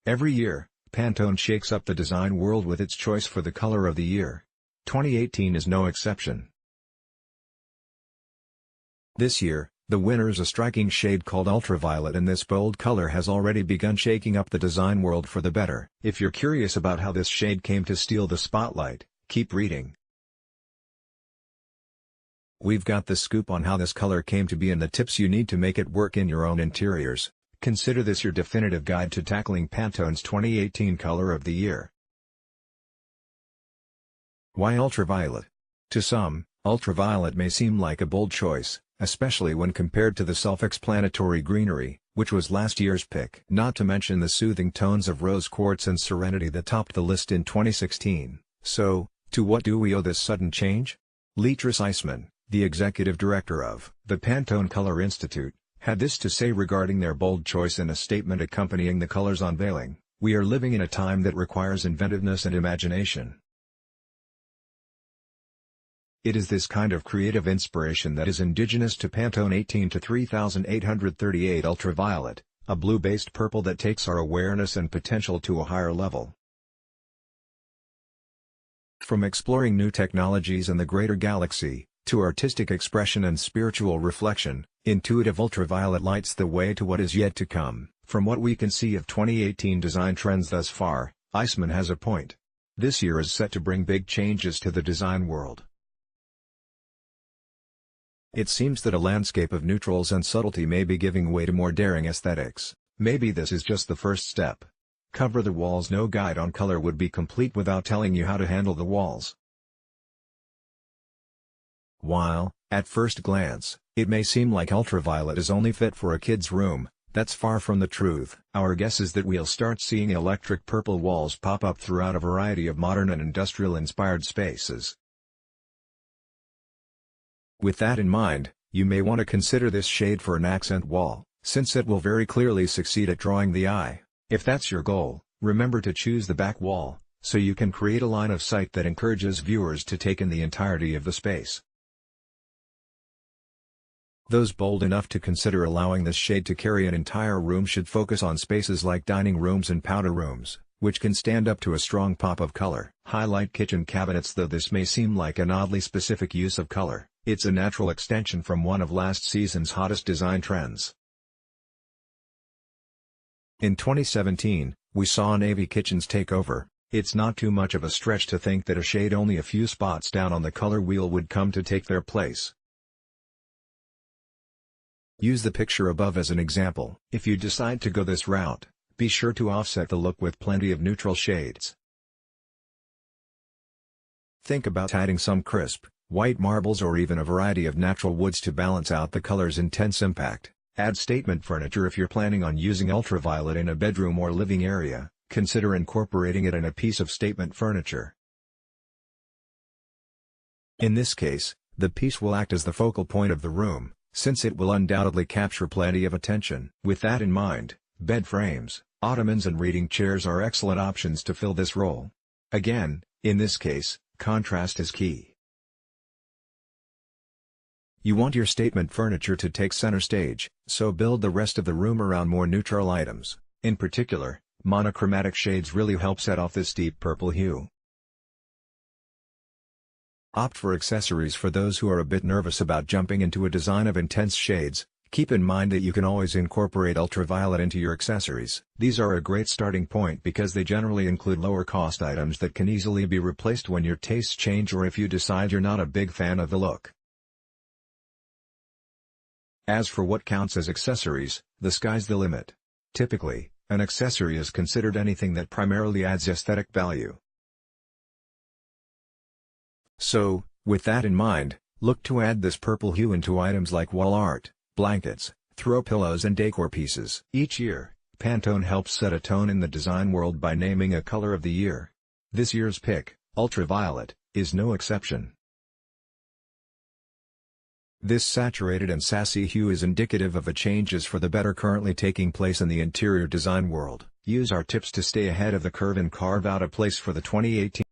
Every year, Pantone shakes up the design world with its choice for the color of the year. 2018 is no exception. This year, the winner is a striking shade called ultraviolet, and this bold color has already begun shaking up the design world for the better. If you're curious about how this shade came to steal the spotlight, keep reading. We've got the scoop on how this color came to be and the tips you need to make it work in your own interiors. Consider this your definitive guide to tackling Pantone's 2018 color of the year. Why ultraviolet? To some, ultraviolet may seem like a bold choice, especially when compared to the self-explanatory greenery, which was last year's pick. Not to mention the soothing tones of rose quartz and serenity that topped the list in 2016. So, to what do we owe this sudden change? Leatrice Eisman, the executive director of the Pantone Color Institute, had this to say regarding their bold choice in a statement accompanying the color's unveiling: "We are living in a time that requires inventiveness and imagination. It is this kind of creative inspiration that is indigenous to Pantone 18 to 3838 Ultraviolet, a blue-based purple that takes our awareness and potential to a higher level." From exploring new technologies and the greater galaxy, to artistic expression and spiritual reflection, intuitive ultraviolet lights the way to what is yet to come. From what we can see of 2018 design trends thus far, Eisman has a point. This year is set to bring big changes to the design world. It seems that a landscape of neutrals and subtlety may be giving way to more daring aesthetics. Maybe this is just the first step. Cover the walls. No guide on color would be complete without telling you how to handle the walls. While, at first glance, it may seem like ultraviolet is only fit for a kid's room, that's far from the truth. Our guess is that we'll start seeing electric purple walls pop up throughout a variety of modern and industrial-inspired spaces. With that in mind, you may want to consider this shade for an accent wall, since it will very clearly succeed at drawing the eye. If that's your goal, remember to choose the back wall, so you can create a line of sight that encourages viewers to take in the entirety of the space. Those bold enough to consider allowing this shade to carry an entire room should focus on spaces like dining rooms and powder rooms, which can stand up to a strong pop of color. Highlight kitchen cabinets. Though this may seem like an oddly specific use of color, it's a natural extension from one of last season's hottest design trends. In 2017, we saw navy kitchens take over. It's not too much of a stretch to think that a shade only a few spots down on the color wheel would come to take their place. Use the picture above as an example. If you decide to go this route, be sure to offset the look with plenty of neutral shades. Think about adding some crisp, white marbles or even a variety of natural woods to balance out the color's intense impact. Add statement furniture. If you're planning on using ultraviolet in a bedroom or living area, consider incorporating it in a piece of statement furniture. In this case, the piece will act as the focal point of the room, since it will undoubtedly capture plenty of attention. With that in mind, bed frames, ottomans and reading chairs are excellent options to fill this role. Again, in this case, contrast is key. You want your statement furniture to take center stage, so build the rest of the room around more neutral items. In particular, monochromatic shades really help set off this deep purple hue. Opt for accessories. For those who are a bit nervous about jumping into a design of intense shades, keep in mind that you can always incorporate ultraviolet into your accessories. These are a great starting point because they generally include lower-cost items that can easily be replaced when your tastes change or if you decide you're not a big fan of the look. As for what counts as accessories, the sky's the limit. Typically, an accessory is considered anything that primarily adds aesthetic value. So, with that in mind, look to add this purple hue into items like wall art, blankets, throw pillows and decor pieces. Each year, Pantone helps set a tone in the design world by naming a color of the year. This year's pick, ultraviolet, is no exception. This saturated and sassy hue is indicative of a changes for the better currently taking place in the interior design world. Use our tips to stay ahead of the curve and carve out a place for the 2018